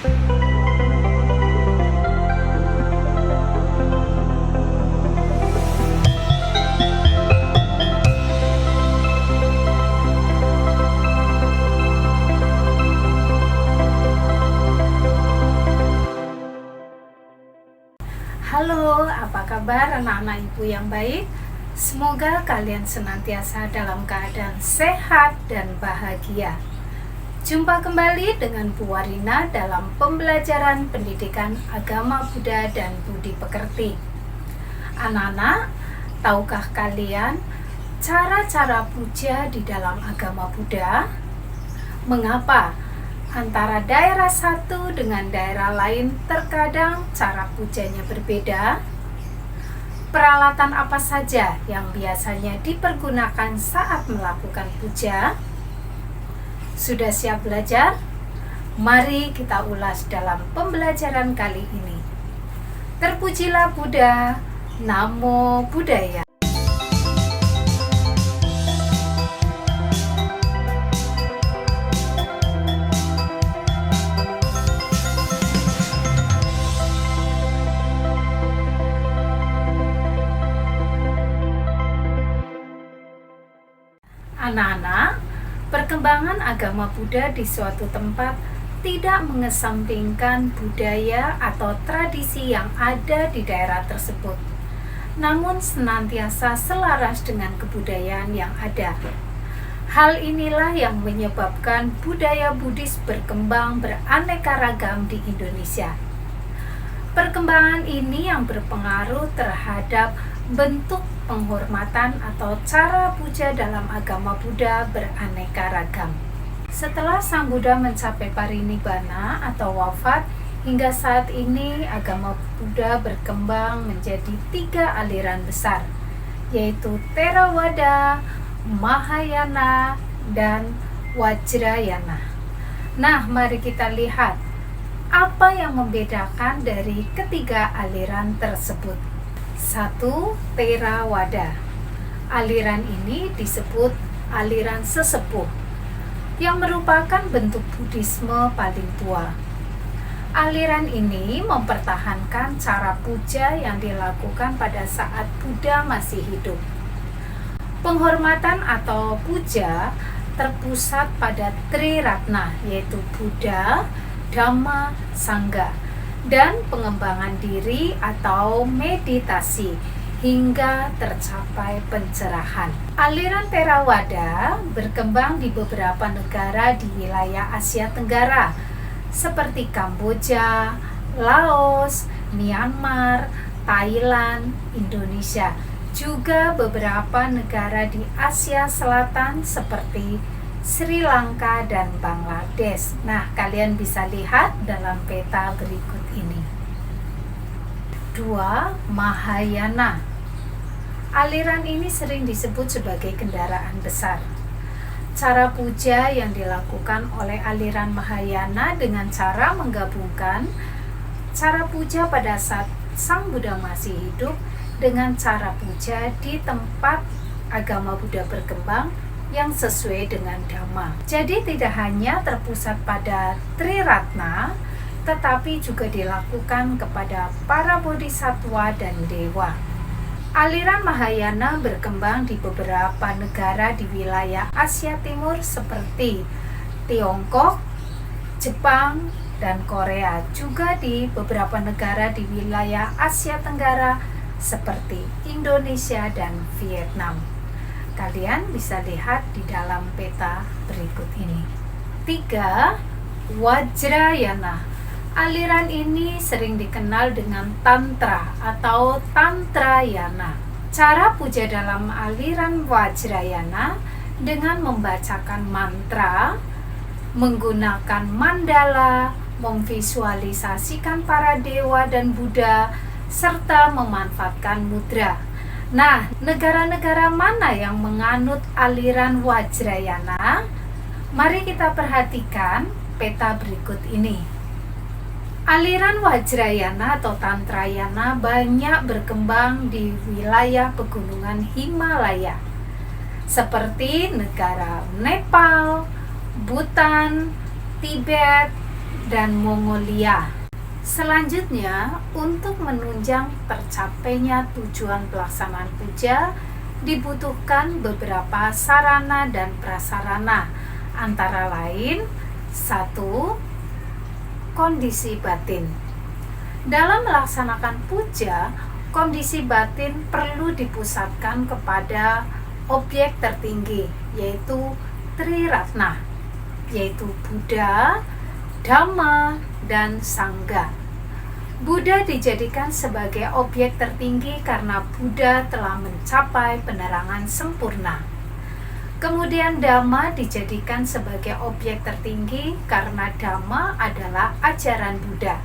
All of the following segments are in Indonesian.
Halo, apa kabar anak-anak ibu yang baik? Semoga kalian senantiasa dalam keadaan sehat dan bahagia. Jumpa kembali dengan Bu Warina dalam pembelajaran pendidikan agama Buddha dan budi pekerti. Anak-anak, tahukah kalian cara-cara puja di dalam agama Buddha? Mengapa antara daerah satu dengan daerah lain terkadang cara pujanya berbeda? Peralatan apa saja yang biasanya dipergunakan saat melakukan puja? Sudah siap belajar? Mari kita ulas dalam pembelajaran kali ini. Terpujilah Buddha, Namo Buddhaya. Anak-anak, perkembangan agama Buddha di suatu tempat tidak mengesampingkan budaya atau tradisi yang ada di daerah tersebut, namun senantiasa selaras dengan kebudayaan yang ada. Hal inilah yang menyebabkan budaya Buddhis berkembang beraneka ragam di Indonesia. Perkembangan ini yang berpengaruh terhadap bentuk penghormatan atau cara puja dalam agama Buddha beraneka ragam. Setelah Sang Buddha mencapai parinibbana atau wafat, hingga saat ini agama Buddha berkembang menjadi 3 aliran besar, yaitu Theravada, Mahayana, dan Vajrayana. Nah, mari kita lihat apa yang membedakan dari ketiga aliran tersebut. 1. Theravada. Aliran ini disebut aliran sesepuh, yang merupakan bentuk Buddhisme paling tua. Aliran ini mempertahankan cara puja yang dilakukan pada saat Buddha masih hidup. Penghormatan atau puja terpusat pada Triratna, yaitu Buddha, Dhamma, Sangha, dan pengembangan diri atau meditasi hingga tercapai pencerahan. Aliran Theravada berkembang di beberapa negara di wilayah Asia Tenggara seperti Kamboja, Laos, Myanmar, Thailand, Indonesia, juga beberapa negara di Asia Selatan seperti Sri Lanka dan Bangladesh. Nah, kalian bisa lihat dalam peta berikut ini. 2. Mahayana. Aliran ini sering disebut sebagai kendaraan besar. Cara puja yang dilakukan oleh aliran Mahayana dengan cara menggabungkan cara puja pada saat Sang Buddha masih hidup dengan cara puja di tempat agama Buddha berkembang yang sesuai dengan Dhamma. Jadi tidak hanya terpusat pada Triratna, tetapi juga dilakukan kepada para bodhisattva dan dewa. Aliran Mahayana berkembang di beberapa negara di wilayah Asia Timur seperti Tiongkok, Jepang, dan Korea, juga di beberapa negara di wilayah Asia Tenggara seperti Indonesia dan Vietnam. Kalian bisa lihat di dalam peta berikut ini. 3. Vajrayana. Aliran ini sering dikenal dengan Tantra atau Tantrayana. Cara puja dalam aliran Vajrayana dengan membacakan mantra, menggunakan mandala, memvisualisasikan para dewa dan Buddha, serta memanfaatkan mudra. Nah, negara-negara mana yang menganut aliran Vajrayana? Mari kita perhatikan peta berikut ini. Aliran Vajrayana atau Tantrayana banyak berkembang di wilayah pegunungan Himalaya, seperti negara Nepal, Bhutan, Tibet, dan Mongolia. Selanjutnya, untuk menunjang tercapainya tujuan pelaksanaan puja, dibutuhkan beberapa sarana dan prasarana, antara lain 1. Kondisi batin. Dalam melaksanakan puja, kondisi batin perlu dipusatkan kepada objek tertinggi, yaitu Triratna, yaitu Buddha, Dhamma, dan Sangha. Buddha dijadikan sebagai objek tertinggi karena Buddha telah mencapai penerangan sempurna. Kemudian Dhamma dijadikan sebagai objek tertinggi karena Dhamma adalah ajaran Buddha.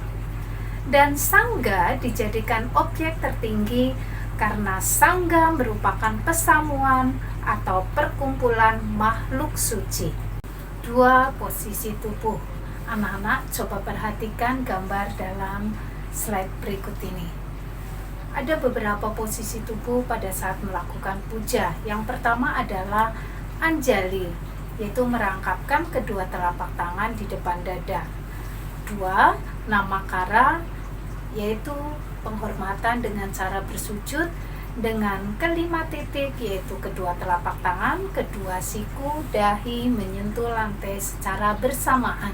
Dan Sangha dijadikan objek tertinggi karena Sangha merupakan pesamuan atau perkumpulan makhluk suci. 2. Posisi tubuh. Anak-anak coba perhatikan gambar dalam slide berikut ini. Ada beberapa posisi tubuh pada saat melakukan puja. Yang pertama adalah Anjali, yaitu merangkapkan kedua telapak tangan di depan dada. 2. Namakara, yaitu penghormatan dengan cara bersujud dengan kelima titik, yaitu kedua telapak tangan, kedua siku, dahi menyentuh lantai secara bersamaan.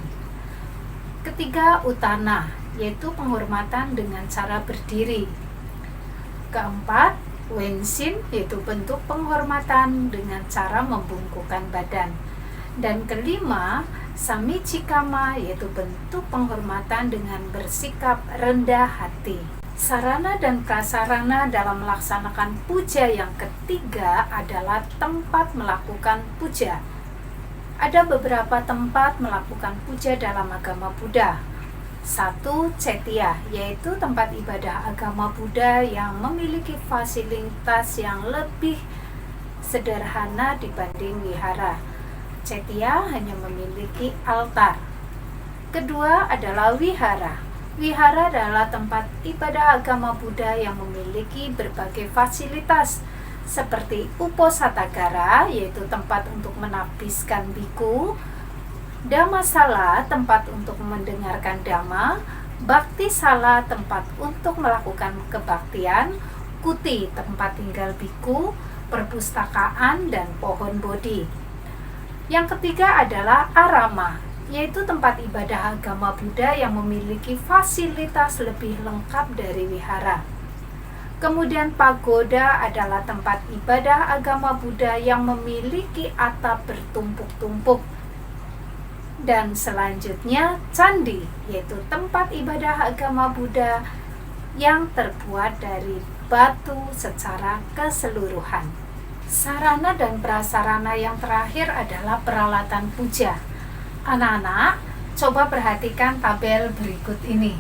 Ketiga, Utana, yaitu penghormatan dengan cara berdiri. Keempat, Wenshin, yaitu bentuk penghormatan dengan cara membungkukkan badan. Dan kelima, Samichikama, yaitu bentuk penghormatan dengan bersikap rendah hati. Sarana dan prasarana dalam melaksanakan puja yang ketiga adalah tempat melakukan puja. Ada beberapa tempat melakukan puja dalam agama Buddha. 1. Cetya, yaitu tempat ibadah agama Buddha yang memiliki fasilitas yang lebih sederhana dibanding wihara. Cetya hanya memiliki altar. Kedua adalah wihara. Wihara adalah tempat ibadah agama Buddha yang memiliki berbagai fasilitas seperti Uposatagara, yaitu tempat untuk menapiskan biku, Dhammasala, tempat untuk mendengarkan Dhamma, Bhaktisala, tempat untuk melakukan kebaktian, Kuti, tempat tinggal biku, perpustakaan, dan pohon bodhi. Yang ketiga adalah Arama, yaitu tempat ibadah agama Buddha yang memiliki fasilitas lebih lengkap dari wihara. Kemudian pagoda adalah tempat ibadah agama Buddha yang memiliki atap bertumpuk-tumpuk. Dan selanjutnya candi, yaitu tempat ibadah agama Buddha yang terbuat dari batu secara keseluruhan. Sarana dan prasarana yang terakhir adalah peralatan puja. Anak-anak, coba perhatikan tabel berikut ini.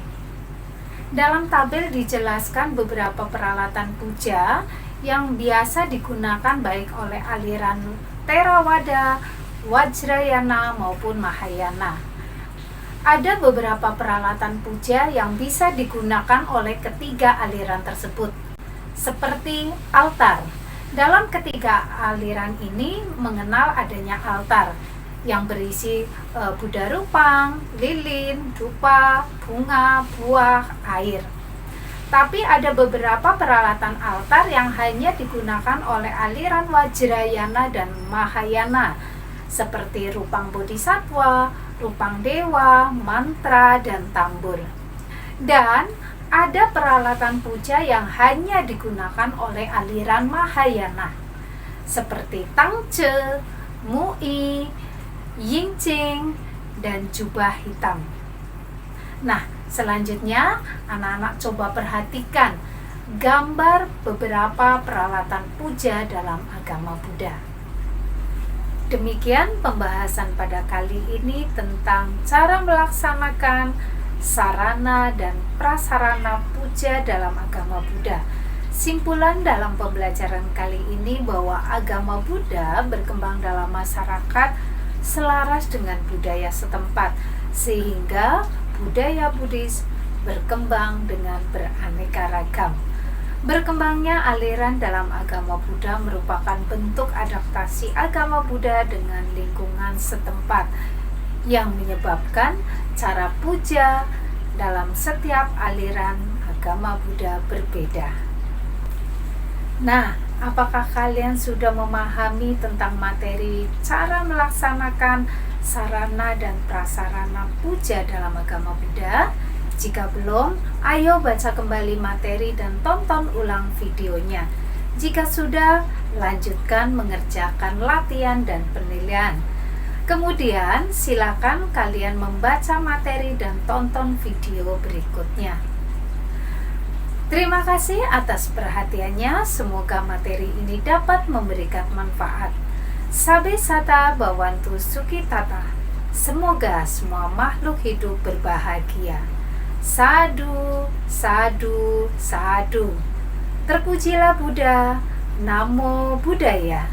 Dalam tabel dijelaskan beberapa peralatan puja yang biasa digunakan baik oleh aliran Theravada, Vajrayana maupun Mahayana. Ada beberapa peralatan puja yang bisa digunakan oleh ketiga aliran tersebut, seperti altar. Dalam ketiga aliran ini mengenal adanya altar yang berisi Buddha rupang, lilin, dupa, bunga, buah, air. Tapi ada beberapa peralatan altar yang hanya digunakan oleh aliran Vajrayana dan Mahayana, seperti rupang bodhisattva, rupang dewa, mantra, dan tambur. Dan ada peralatan puja yang hanya digunakan oleh aliran Mahayana, seperti tangce, mu'i, yingqing, dan jubah hitam. Nah, selanjutnya anak-anak coba perhatikan gambar beberapa peralatan puja dalam agama Buddha. Demikian pembahasan pada kali ini tentang cara melaksanakan sarana dan prasarana puja dalam agama Buddha. Simpulan dalam pembelajaran kali ini bahwa agama Buddha berkembang dalam masyarakat selaras dengan budaya setempat, sehingga budaya Buddhis berkembang dengan beraneka ragam. Berkembangnya aliran dalam agama Buddha merupakan bentuk adaptasi agama Buddha dengan lingkungan setempat yang menyebabkan cara puja dalam setiap aliran agama Buddha berbeda. Nah, apakah kalian sudah memahami tentang materi cara melaksanakan sarana dan prasarana puja dalam agama Buddha? Jika belum, ayo baca kembali materi dan tonton ulang videonya. Jika sudah, lanjutkan mengerjakan latihan dan penilaian. Kemudian, silakan kalian membaca materi dan tonton video berikutnya. Terima kasih atas perhatiannya. Semoga materi ini dapat memberikan manfaat. Sabe sata bawantu sukitata. Semoga semua makhluk hidup berbahagia. Sadu, sadu, sadu. Terpujilah Buddha. Namo Buddhaya.